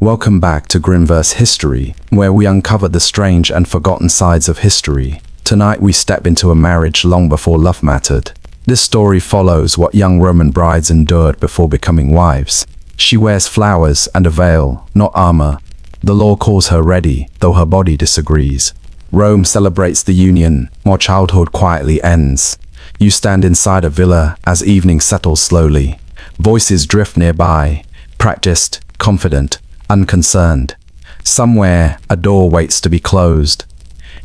Welcome back to Grimverse History, where we uncover the strange and forgotten sides of history. Tonight we step into a marriage long before love mattered. This story follows what young Roman brides endured before becoming wives. She wears flowers and a veil, not armor. The law calls her ready, though her body disagrees. Rome celebrates the union, while childhood quietly ends. You stand inside a villa as evening settles slowly. Voices drift nearby, practiced, confident, unconcerned. Somewhere, a door waits to be closed.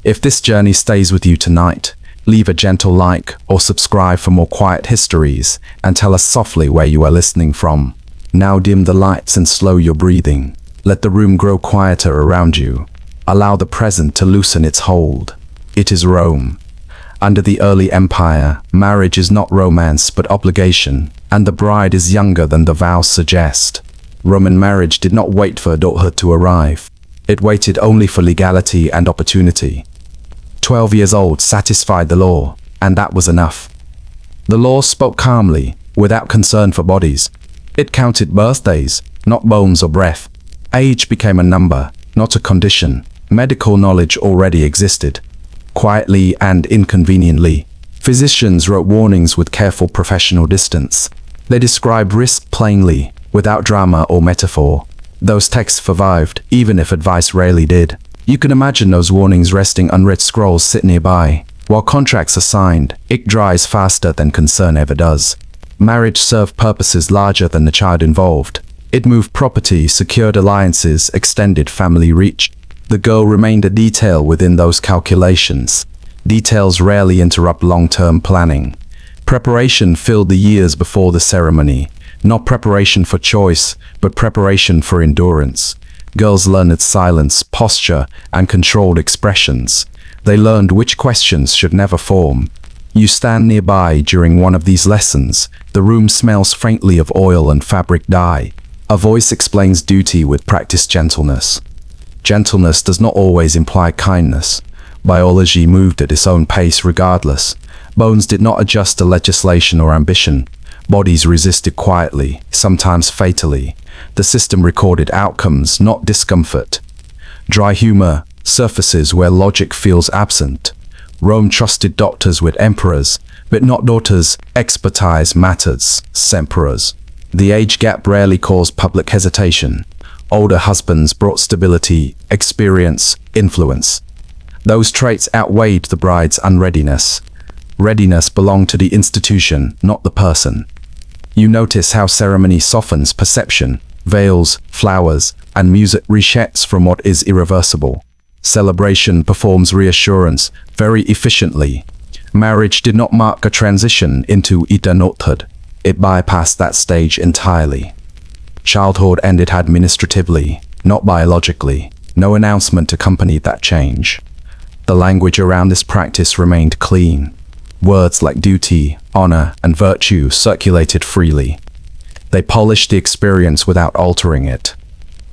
If this journey stays with you tonight, leave a gentle like or subscribe for more quiet histories, and tell us softly where you are listening from. Now dim the lights and slow your breathing. Let the room grow quieter around you. Allow the present to loosen its hold. It is Rome. Under the early empire, marriage is not romance but obligation, and the bride is younger than the vows suggest. Roman marriage did not wait for adulthood to arrive. It waited only for legality and opportunity. 12 years old satisfied the law, and that was enough. The law spoke calmly, without concern for bodies. It counted birthdays, not bones or breath. Age became a number, not a condition. Medical knowledge already existed. Quietly and inconveniently, physicians wrote warnings with careful professional distance. They described risk plainly, without drama or metaphor. Those texts survived, even if advice rarely did. You can imagine those warnings resting unread scrolls sit nearby. While contracts are signed, ink dries faster than concern ever does. Marriage served purposes larger than the child involved. It moved property, secured alliances, extended family reach. The girl remained a detail within those calculations. Details rarely interrupt long-term planning. Preparation filled the years before the ceremony. Not preparation for choice, but preparation for endurance. Girls learned silence, posture, and controlled expressions. They learned which questions should never form. You stand nearby during one of these lessons. The room smells faintly of oil and fabric dye. A voice explains duty with practiced gentleness. Gentleness does not always imply kindness. Biology moved at its own pace regardless. Bones did not adjust to legislation or ambition. Bodies resisted quietly, sometimes fatally. The system recorded outcomes, not discomfort. Dry humor surfaces where logic feels absent. Rome trusted doctors with emperors, but not daughters. Expertise matters, emperors. The age gap rarely caused public hesitation. Older husbands brought stability, experience, influence. Those traits outweighed the bride's unreadiness. Readiness belonged to the institution, not the person. You notice how ceremony softens perception. Veils, flowers, and music reshapes from what is irreversible. Celebration performs reassurance very efficiently. Marriage did not mark a transition into eternalhood. It bypassed that stage entirely. Childhood ended administratively, not biologically. No announcement accompanied that change. The language around this practice remained clean. Words like duty, honor, and virtue circulated freely. They polished the experience without altering it.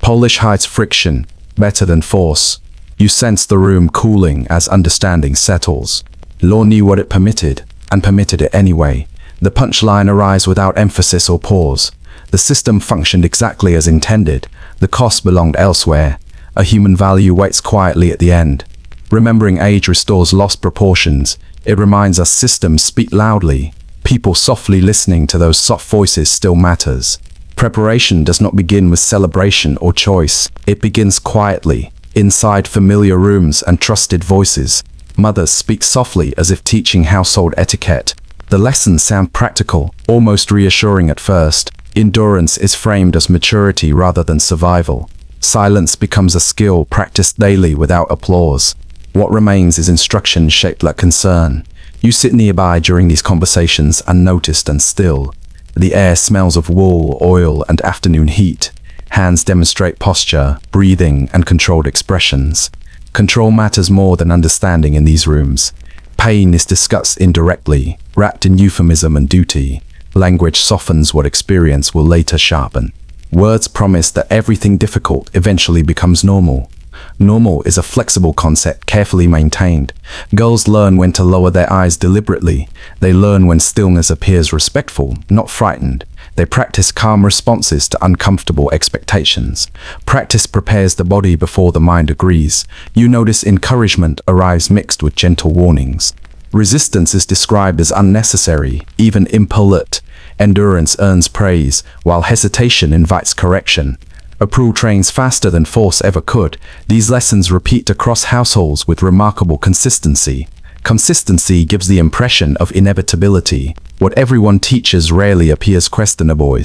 Polish hides friction better than force. You sense the room cooling as understanding settles. Law knew what it permitted, and permitted it anyway. The punchline arrives without emphasis or pause. The system functioned exactly as intended. The cost belonged elsewhere. A human value waits quietly at the end. Remembering age restores lost proportions. It reminds us systems speak loudly. People softly listening to those soft voices still matters. Preparation does not begin with celebration or choice. It begins quietly, inside familiar rooms and trusted voices. Mothers speak softly as if teaching household etiquette. The lessons sound practical, almost reassuring at first. Endurance is framed as maturity rather than survival. Silence becomes a skill practiced daily without applause. What remains is instruction shaped like concern. You sit nearby during these conversations unnoticed and still. The air smells of wool, oil, and afternoon heat. Hands demonstrate posture, breathing, and controlled expressions. Control matters more than understanding in these rooms. Pain is discussed indirectly, wrapped in euphemism and duty. Language softens what experience will later sharpen. Words promise that everything difficult eventually becomes normal. Normal is a flexible concept carefully maintained. Girls learn when to lower their eyes deliberately. They learn when stillness appears respectful, not frightened. They practice calm responses to uncomfortable expectations. Practice prepares the body before the mind agrees. You notice encouragement arrives mixed with gentle warnings. Resistance is described as unnecessary, even impolite. Endurance earns praise, while hesitation invites correction. Approval trains faster than force ever could. These lessons repeat across households with remarkable consistency. Consistency gives the impression of inevitability. What everyone teaches rarely appears questionable.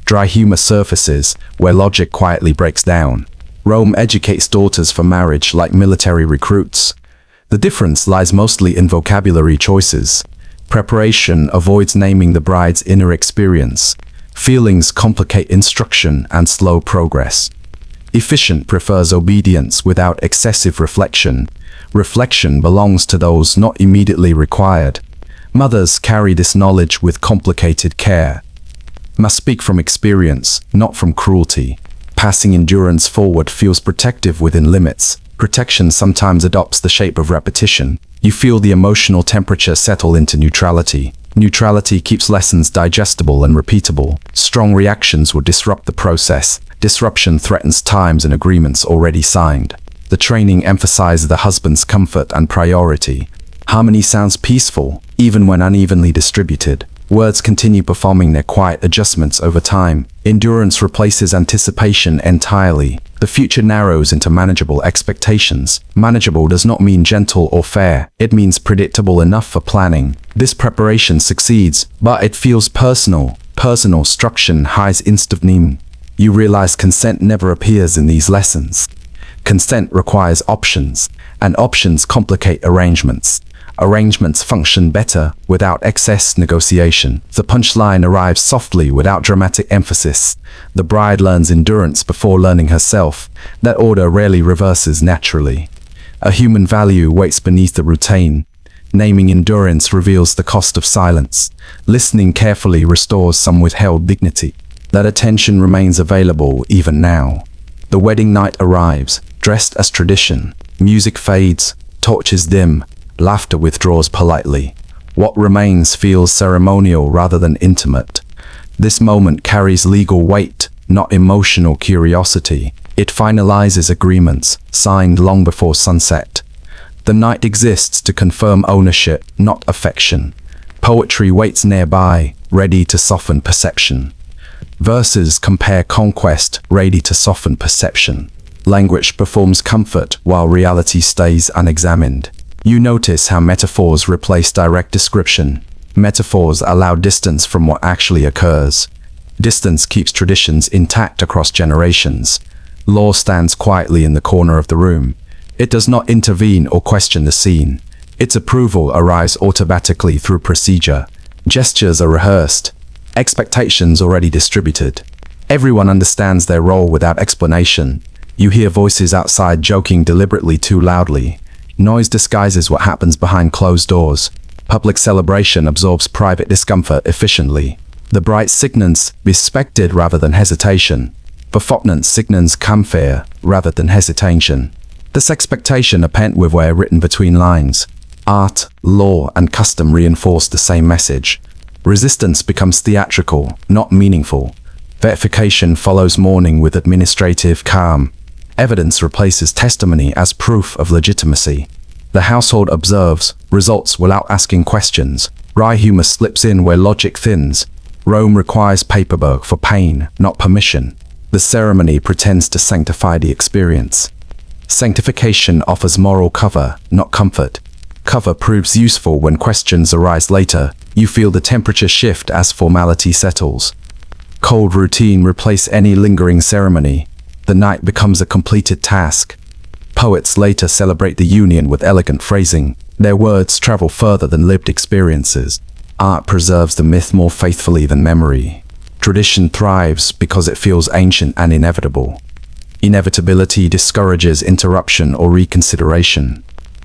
Dry humor surfaces, where logic quietly breaks down. Rome educates daughters for marriage like military recruits. The difference lies mostly in vocabulary choices. Preparation avoids naming the bride's inner experience. Feelings complicate instruction and slow progress. Efficient prefers obedience without excessive reflection. Reflection belongs to those not immediately required. Mothers carry this knowledge with complicated care. Must speak from experience, not from cruelty. Passing endurance forward feels protective within limits. Protection sometimes adopts the shape of repetition. You feel the emotional temperature settle into neutrality. Neutrality keeps lessons digestible and repeatable. Strong reactions will disrupt the process. Disruption threatens times and agreements already signed. The training emphasizes the husband's comfort and priority. Harmony sounds peaceful, even when unevenly distributed. Words continue performing their quiet adjustments over time. Endurance replaces anticipation entirely. The future narrows into manageable expectations. Manageable does not mean gentle or fair. It means predictable enough for planning. This preparation succeeds, but it feels personal. Personal structure hides instant meaning. You realize consent never appears in these lessons. Consent requires options, and options complicate arrangements. Arrangements function better without excess negotiation. The punchline arrives softly without dramatic emphasis. The bride learns endurance before learning herself. That order rarely reverses naturally. A human value waits beneath the routine. Naming endurance reveals the cost of silence. Listening carefully restores some withheld dignity. That attention remains available even now. The wedding night arrives, dressed as tradition. Music fades, torches dim. Laughter withdraws politely. What remains feels ceremonial rather than intimate. This moment carries legal weight, not emotional curiosity. It finalizes agreements, signed long before sunset. The night exists to confirm ownership, not affection. Poetry waits nearby, ready to soften perception. Verses compare conquest, ready to soften perception. Language performs comfort while reality stays unexamined. You notice how metaphors replace direct description. Metaphors allow distance from what actually occurs. Distance keeps traditions intact across generations. Law stands quietly in the corner of the room. It does not intervene or question the scene. Its approval arrives automatically through procedure. Gestures are rehearsed. Expectations already distributed. Everyone understands their role without explanation. You hear voices outside joking deliberately too loudly. Noise disguises what happens behind closed doors. Public celebration absorbs private discomfort efficiently. The bride signals respected rather than hesitation. Performance signals comfort rather than hesitation. This expectation append with were written between lines. Art, law, and custom reinforce the same message. Resistance becomes theatrical, not meaningful. Verification follows mourning with administrative calm. Evidence replaces testimony as proof of legitimacy. The household observes results without asking questions. Wry humor slips in where logic thins. Rome requires paperwork for pain, not permission. The ceremony pretends to sanctify the experience. Sanctification offers moral cover, not comfort. Cover proves useful when questions arise later. You feel the temperature shift as formality settles. Cold routine replaces any lingering ceremony. The night becomes a completed task. Poets later celebrate the union with elegant phrasing. Their words travel further than lived experiences. Art preserves the myth more faithfully than memory. Tradition thrives because it feels ancient and inevitable. Inevitability discourages interruption or reconsideration.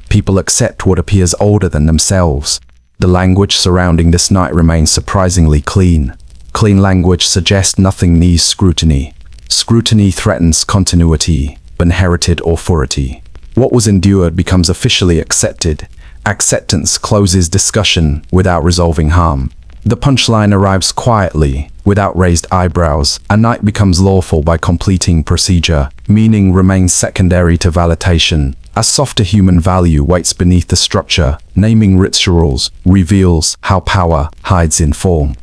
People accept what appears older than themselves. The language surrounding this night remains surprisingly clean. Clean language suggests nothing needs scrutiny. Scrutiny threatens continuity, inherited authority. What was endured becomes officially accepted. Acceptance closes discussion without resolving harm. The punchline arrives quietly, without raised eyebrows. A knight becomes lawful by completing procedure. Meaning remains secondary to validation. A softer human value waits beneath the structure. Naming rituals reveals how power hides in form.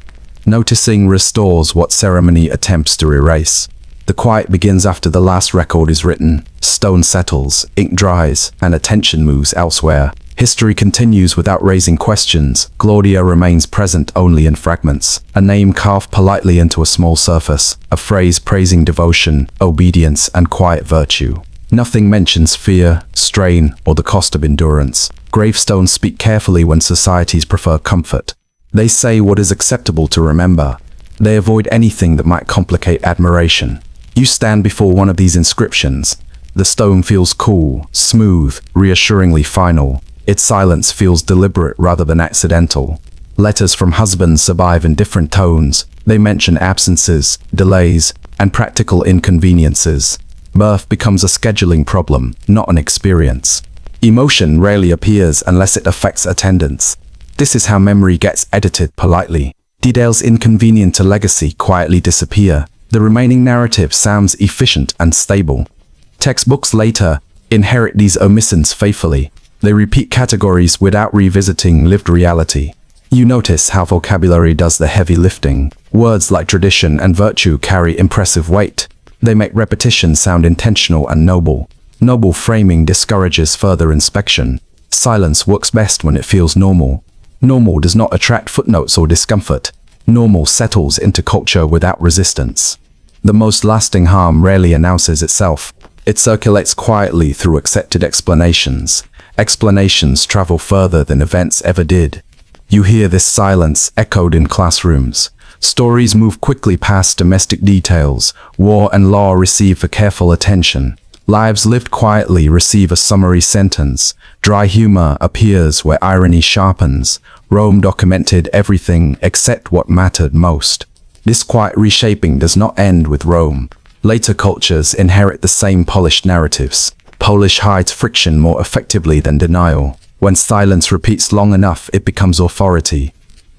Noticing restores what ceremony attempts to erase. The quiet begins after the last record is written. Stone settles, ink dries, and attention moves elsewhere. History continues without raising questions. Claudia remains present only in fragments. A name carved politely into a small surface. A phrase praising devotion, obedience, and quiet virtue. Nothing mentions fear, strain, or the cost of endurance. Gravestones speak carefully when societies prefer comfort. They say what is acceptable to remember. They avoid anything that might complicate admiration. You stand before one of these inscriptions. The stone feels cool, smooth, reassuringly final. Its silence feels deliberate rather than accidental. Letters from husbands survive in different tones. They mention absences, delays, and practical inconveniences. Birth becomes a scheduling problem, not an experience. Emotion rarely appears unless it affects attendance. This is how memory gets edited politely. Details inconvenient to legacy quietly disappear. The remaining narrative sounds efficient and stable. Textbooks later inherit these omissions faithfully. They repeat categories without revisiting lived reality. You notice how vocabulary does the heavy lifting. Words like tradition and virtue carry impressive weight. They make repetition sound intentional and noble. Noble framing discourages further inspection. Silence works best when it feels normal. Normal does not attract footnotes or discomfort. Normal settles into culture without resistance. The most lasting harm rarely announces itself. It circulates quietly through accepted explanations. Explanations travel further than events ever did. You hear this silence echoed in classrooms. Stories move quickly past domestic details. War and law receive a careful attention. Lives lived quietly receive a summary sentence. Dry humor appears where irony sharpens. Rome documented everything except what mattered most. This quiet reshaping does not end with Rome. Later cultures inherit the same polished narratives. Polish hides friction more effectively than denial. When silence repeats long enough, it becomes authority.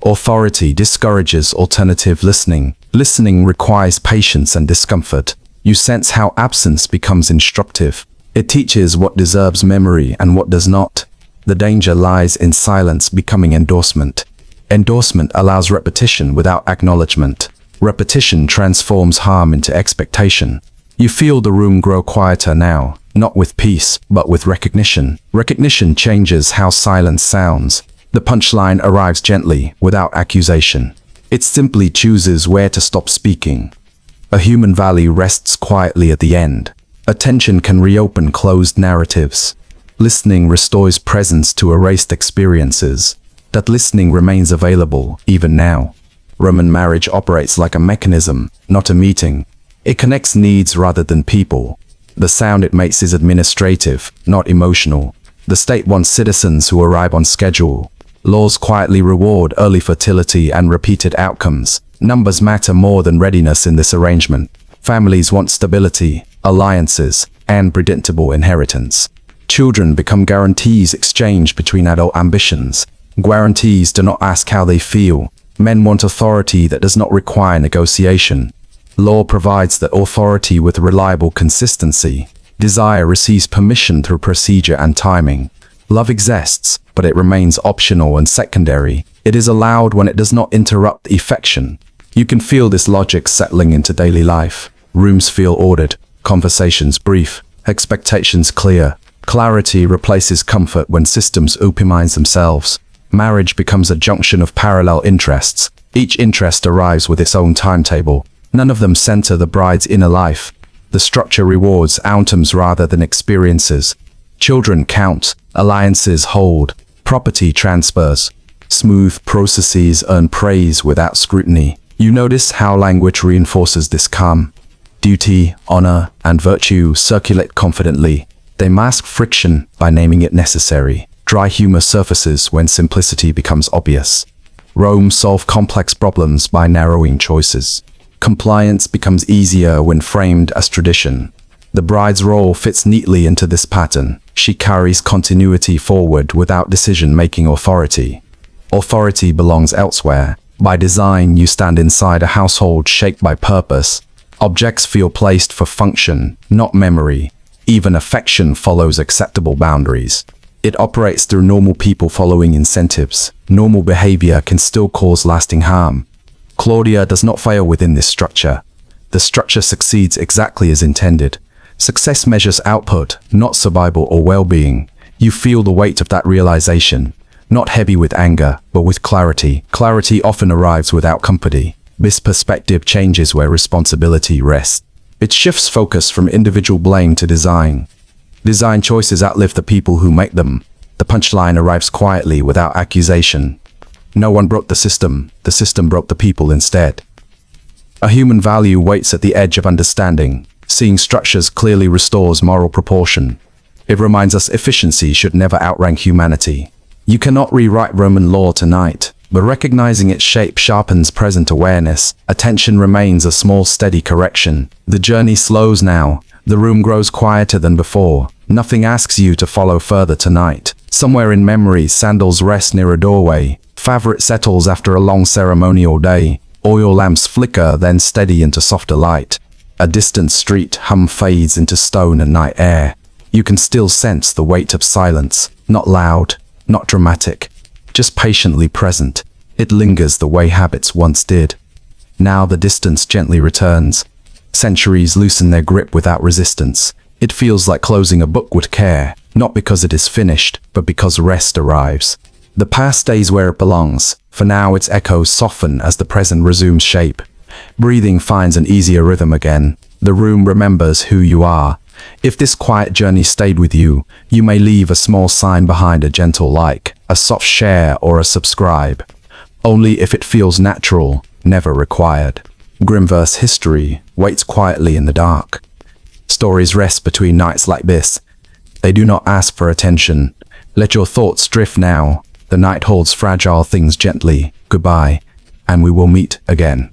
Authority discourages alternative listening. Listening requires patience and discomfort. You sense how absence becomes instructive. It teaches what deserves memory and what does not. The danger lies in silence becoming endorsement. Endorsement allows repetition without acknowledgement. Repetition transforms harm into expectation. You feel the room grow quieter now, not with peace, but with recognition. Recognition changes how silence sounds. The punchline arrives gently, without accusation. It simply chooses where to stop speaking. A human value rests quietly at the end. Attention can reopen closed narratives. Listening restores presence to erased experiences. That listening remains available, even now. Roman marriage operates like a mechanism, not a meeting. It connects needs rather than people. The sound it makes is administrative, not emotional. The state wants citizens who arrive on schedule. Laws quietly reward early fertility and repeated outcomes. Numbers matter more than readiness in this arrangement. Families want stability, alliances, and predictable inheritance. Children become guarantees exchanged between adult ambitions. Guarantees do not ask how they feel. Men want authority that does not require negotiation. Law provides that authority with reliable consistency. Desire receives permission through procedure and timing. Love exists, but it remains optional and secondary. It is allowed when it does not interrupt affection. You can feel this logic settling into daily life. Rooms feel ordered, conversations brief, expectations clear. Clarity replaces comfort when systems optimize themselves. Marriage becomes a junction of parallel interests. Each interest arrives with its own timetable. None of them center the bride's inner life. The structure rewards outcomes rather than experiences. Children count, alliances hold, property transfers. Smooth processes earn praise without scrutiny. You notice how language reinforces this calm. Duty, honor, and virtue circulate confidently. They mask friction by naming it necessary. Dry humor surfaces when simplicity becomes obvious. Rome solved complex problems by narrowing choices. Compliance becomes easier when framed as tradition. The bride's role fits neatly into this pattern. She carries continuity forward without decision-making authority. Authority belongs elsewhere. By design, you stand inside a household shaped by purpose. Objects feel placed for function, not memory. Even affection follows acceptable boundaries. It operates through normal people following incentives. Normal behavior can still cause lasting harm. Claudia does not fail within this structure. The structure succeeds exactly as intended. Success measures output, not survival or well-being. You feel the weight of that realization, not heavy with anger, but with clarity. Clarity often arrives without company. This perspective changes where responsibility rests. It shifts focus from individual blame to design. Design choices outlive the people who make them. The punchline arrives quietly without accusation. No one broke the system broke the people instead. A human value waits at the edge of understanding. Seeing structures clearly restores moral proportion. It reminds us efficiency should never outrank humanity. You cannot rewrite Roman law tonight, but recognizing its shape sharpens present awareness. Attention remains a small, steady correction. The journey slows now. The room grows quieter than before. Nothing asks you to follow further tonight. Somewhere in memory, sandals rest near a doorway. Favorite settles after a long ceremonial day. Oil lamps flicker, then steady into softer light. A distant street hum fades into stone and night air. You can still sense the weight of silence. Not loud, not dramatic, just patiently present. It lingers the way habits once did. Now the distance gently returns. Centuries loosen their grip without resistance. It feels like closing a book with care, not because it is finished, but because rest arrives. The past stays where it belongs. For now, its echoes soften as the present resumes shape. Breathing finds an easier rhythm again. The room remembers who you are. If this quiet journey stayed with you, you may leave a small sign behind, a gentle like, a soft share, or a subscribe. Only if it feels natural, never required. Grimverse history waits quietly in the dark. Stories rest between nights like this. They do not ask for attention. Let your thoughts drift now. The night holds fragile things gently. Goodbye, and we will meet again.